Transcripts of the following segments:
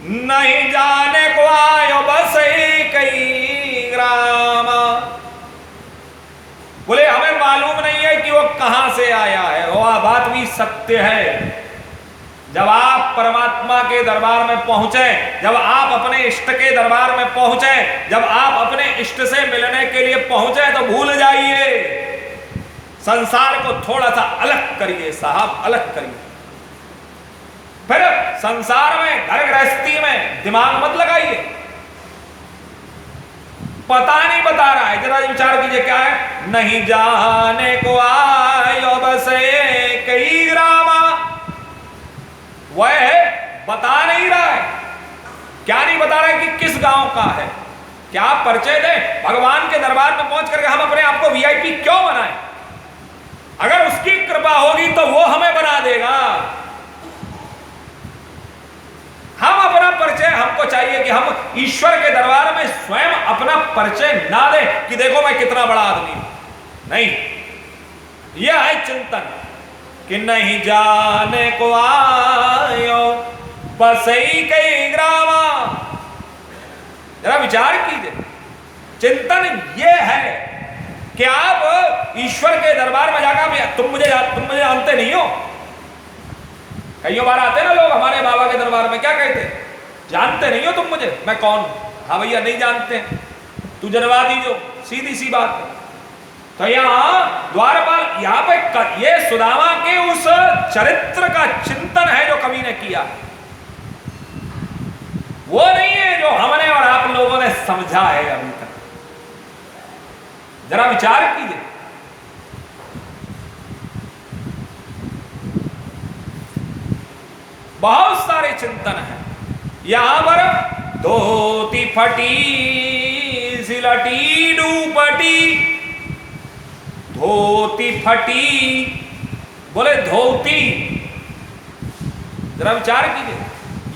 नहीं जाने को आयो बस कई ग्राम। बोले हमें मालूम नहीं है कि वो कहां से आया है। वह बात भी सत्य है। जब आप परमात्मा के दरबार में पहुंचे, जब आप अपने इष्ट के दरबार में पहुंचे, जब आप अपने इष्ट से मिलने के लिए पहुंचे, तो भूल जाइए, संसार को थोड़ा सा अलग करिए साहब, अलग करिए। फिर संसार में, घर गृहस्थी में दिमाग मत लगाइए। पता नहीं बता रहा है, जरा विचार कीजिए क्या है। नहीं जाने को आयो बसे कई ग्रामा। वह बता नहीं रहा है। क्या नहीं बता रहा है कि किस गांव का है। क्या आप परिचय दें? भगवान के दरबार में पहुंच करके हम अपने आप को वीआईपी क्यों बनाएं? अगर उसकी कृपा होगी तो वो हमें बना देगा। हम अपना परिचय, हमको चाहिए कि हम ईश्वर के दरबार में स्वयं अपना परिचय ना दें कि देखो मैं कितना बड़ा आदमी हूं। नहीं, यह है चिंतन कि नहीं जाने को आयो बसई कई ग्रामा। जरा विचार कीजिए, चिंतन यह है कि आप ईश्वर के दरबार में जाकर तुम मुझे जानते नहीं हो। कई बार आते ना लोग हमारे बाबा के दरबार में, क्या कहते? जानते नहीं हो तुम मुझे, मैं कौन? हाँ भैया नहीं जानते, तू जनवा दीजो, सीधी सी बात है। तो यहाँ द्वारपाल, यहाँ पे ये सुदामा के उस चरित्र का चिंतन है जो कवि ने किया। वो नहीं है जो हमने और आप लोगों ने समझा है अभी तक। जरा विचार कीजिए। बहुत सारे चिंतन हैं यहां पर। धोती फटी सिलटी डूपटी। धोती फटी, बोले धोती। जरा विचार कीजिए,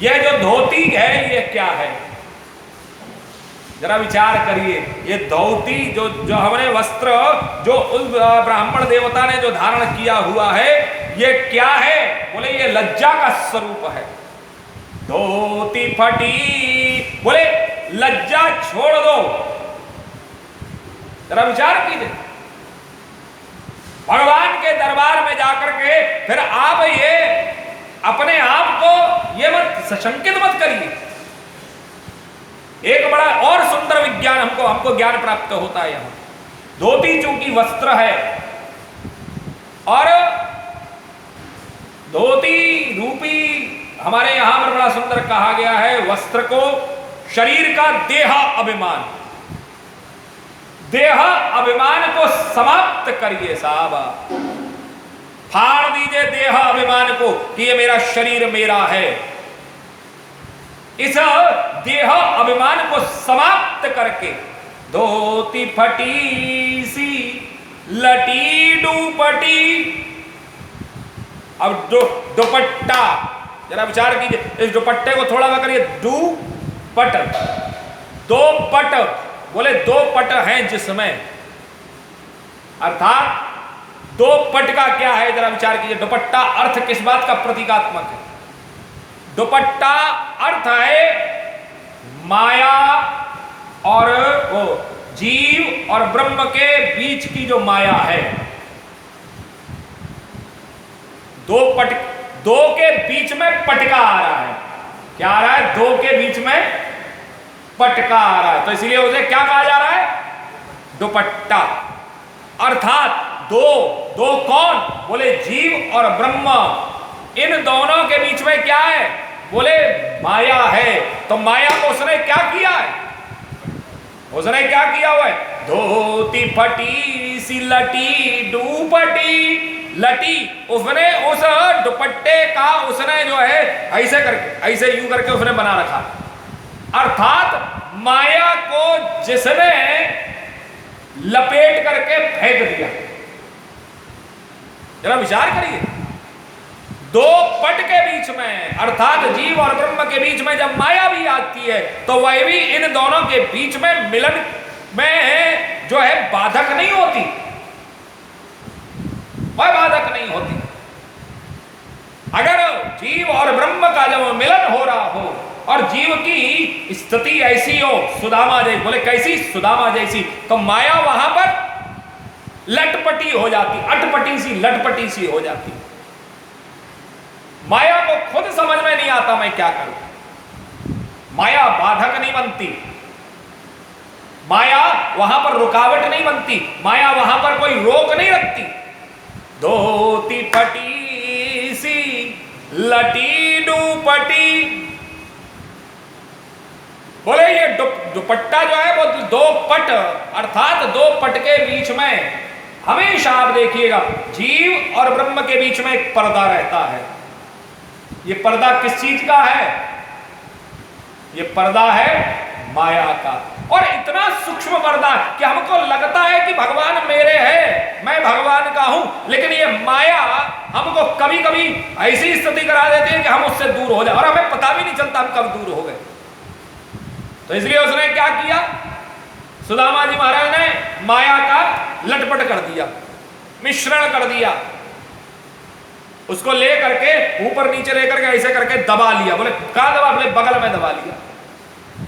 यह जो धोती है ये क्या है? जरा विचार करिए। ये धोती जो हमने वस्त्र, जो उस ब्राह्मण देवता ने जो धारण किया हुआ है, ये क्या है? बोले ये लज्जा का स्वरूप है। धोती फटी, बोले लज्जा छोड़ दो। जरा विचार कीजिए। भगवान के दरबार में जाकर के फिर आप ये अपने आप को ये मत सशंकित मत करिए। एक बड़ा और सुंदर विज्ञान हमको ज्ञान प्राप्त होता है यहां। धोती चूंकि वस्त्र है और धोती रूपी, हमारे यहां पर बड़ा सुंदर कहा गया है वस्त्र को, शरीर का देह अभिमान। देह अभिमान को समाप्त करिए साहब। फाड़ दीजिए देह अभिमान को कि ये मेरा शरीर मेरा है। इस देह अभिमान को समाप्त करके धोती फटी सी लटी डूपटी। अब दुपट्टा, जरा विचार कीजिए। इस दुपट्टे को थोड़ा सा करिए। दुपट, दो पट, बोले दो पट हैं जिसमें, अर्थात दो पट का क्या है? जरा विचार कीजिए। दुपट्टा अर्थ किस बात का प्रतीकात्मक है? दुपट्टा अर्थ है माया और वो जीव और ब्रह्म के बीच की जो माया है। दो के बीच में पटका आ रहा है। क्या आ रहा है? दो के बीच में पटका आ रहा है, तो इसलिए उसे क्या कहा जा रहा है? दुपट्टा। अर्थात दो कौन? बोले जीव और ब्रह्म। इन दोनों के बीच में क्या है? बोले माया है। तो माया को उसने क्या किया है? उसने क्या किया हुआ है? धोती फटी सी लटी डूपटी। लटी, उसने उस दुपट्टे का उसने जो है ऐसे करके, ऐसे यूं करके उसने बना रखा। अर्थात माया को जिसने लपेट करके फेंक दिया। जरा विचार करिए। दो पट के बीच में, अर्थात जीव और ब्रह्म के बीच में जब माया भी आती है, तो वह भी इन दोनों के बीच में मिलन में जो है बाधक नहीं होती। वह बाधक नहीं होती। अगर जीव और ब्रह्म का जब मिलन हो रहा हो और जीव की स्थिति ऐसी हो सुदामा जैसी, बोले कैसी? सुदामा जैसी। तो माया वहां पर लटपटी हो जाती, अटपटी सी लटपटी सी हो जाती। माया को खुद समझ में नहीं आता मैं क्या करूं। माया बाधक नहीं बनती, माया वहां पर रुकावट नहीं बनती, माया वहां पर कोई रोक नहीं रखती। धोती पटी सी लटी डुपटी, बोले ये दुपट्टा जो है वो दो पट, अर्थात दो पट के बीच में हमेशा आप देखिएगा जीव और ब्रह्म के बीच में एक पर्दा रहता है। ये पर्दा किस चीज का है? ये पर्दा है माया का। और इतना सूक्ष्म पर्दा कि हमको लगता है कि भगवान मेरे हैं, मैं भगवान का हूं, लेकिन ये माया हमको कभी कभी ऐसी स्थिति करा देती है कि हम उससे दूर हो जाए और हमें पता भी नहीं चलता हम कब दूर हो गए। तो इसलिए उसने क्या किया? सुदामा जी महाराज ने माया का लटपट कर दिया, मिश्रण कर दिया, उसको ले करके ऊपर नीचे लेकर के ऐसे करके दबा लिया। बोले कहां दबा? बोले बगल में दबा लिया।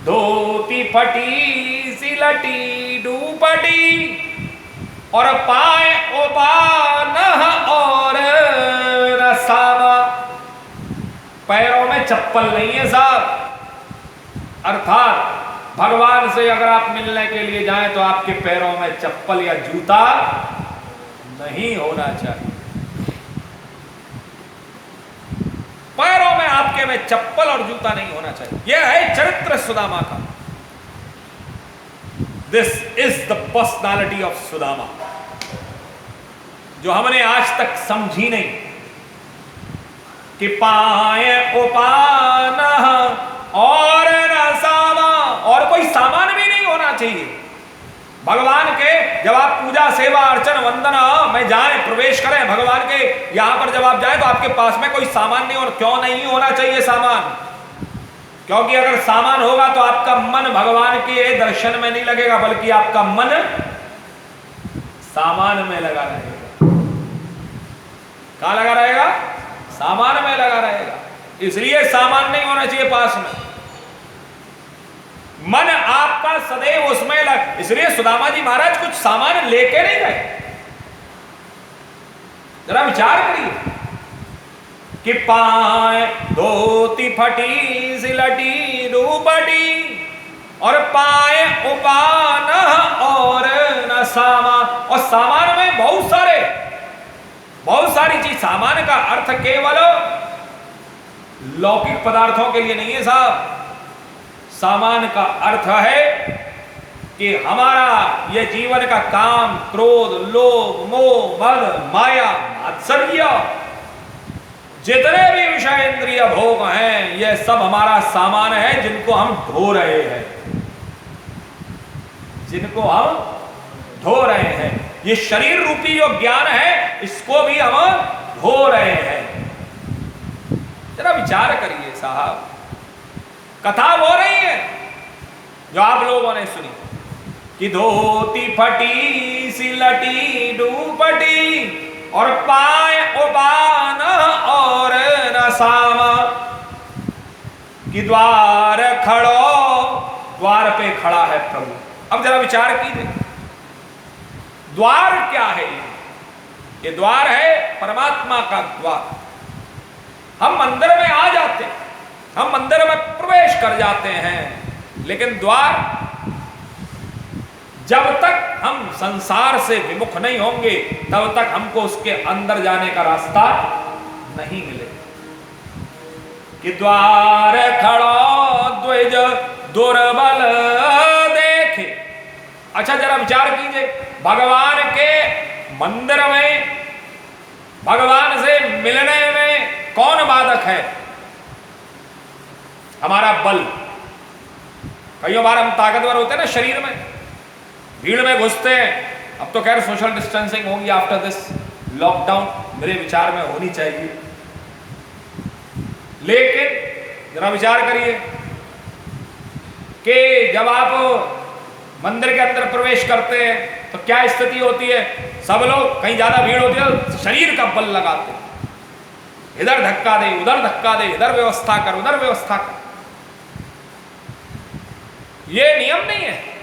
धोती फटी सी लटी डूपटी और पाए ओपान और रसावा, पैरों में चप्पल नहीं है साहब। अर्थात भगवान से अगर आप मिलने के लिए जाएं तो आपके पैरों में चप्पल या जूता नहीं होना चाहिए। पैरों में आपके में चप्पल और जूता नहीं होना चाहिए। यह है चरित्र सुदामा का। This is the personality of Sudama, जो हमने आज तक समझी नहीं कि पाए उपान और रसावा, और कोई सामान भी नहीं होना चाहिए भगवान के। जब आप पूजा सेवा अर्चन वंदना में जाएं, प्रवेश करें भगवान के यहां पर, जब आप जाएं तो आपके पास में कोई सामान नहीं, और क्यों नहीं होना चाहिए सामान? क्योंकि अगर सामान होगा तो आपका मन भगवान के दर्शन में नहीं लगेगा, बल्कि आपका मन सामान में लगा रहेगा। कहां लगा रहेगा? सामान में लगा रहेगा। इसलिए सामान नहीं होना चाहिए पास में, मन आपका सदैव उसमें लग। इसलिए सुदामा जी महाराज कुछ सामान लेके नहीं गए। जरा विचार करिए कि पाए धोती फटी सिलटी डूबटी और पाए उपान और न सामा, और सामान में बहुत सारी चीज। सामान का अर्थ केवल लौकिक पदार्थों के लिए नहीं है साहब। सामान का अर्थ है कि हमारा यह जीवन का काम, क्रोध, लोभ, मोह, मद, माया, मात्सर्य, जितने भी विषय इंद्रिय भोग हैं, यह सब हमारा सामान है, जिनको हम ढो रहे हैं, जिनको हम ढो रहे हैं। ये शरीर रूपी जो ज्ञान है, इसको भी हम ढो रहे हैं। जरा विचार करिए साहब, कथा हो रही है जो आप लोगों ने सुनी कि धोती फटी सिलटी डूपटी और पाए उबान और नसामा, कि द्वार खड़ो, द्वार पे खड़ा है प्रभु। अब जरा विचार कीजिए, द्वार क्या है? ये द्वार है परमात्मा का द्वार। हम मंदिर में आ जाते हैं, हम मंदिर में प्रवेश कर जाते हैं, लेकिन द्वार, जब तक हम संसार से विमुख नहीं होंगे तब तक हमको उसके अंदर जाने का रास्ता नहीं मिलेगा। कि द्वार खड़ो द्विज दुर्बल देखे। अच्छा जरा विचार कीजिए, भगवान के मंदिर में, भगवान से मिलने में कौन बाधक है? हमारा बल। कई बार हम ताकतवर होते हैं ना शरीर में, भीड़ में घुसते हैं। अब तो खैर सोशल डिस्टेंसिंग होगी आफ्टर दिस लॉकडाउन, मेरे विचार में होनी चाहिए, लेकिन जरा विचार करिए कि जब आप मंदिर के अंदर प्रवेश करते हैं तो क्या स्थिति होती है? सब लोग, कहीं ज्यादा भीड़ होती है, शरीर का बल लगाते हैं, इधर धक्का दे, उधर धक्का दे, इधर व्यवस्था कर, उधर व्यवस्था कर। ये नियम नहीं है।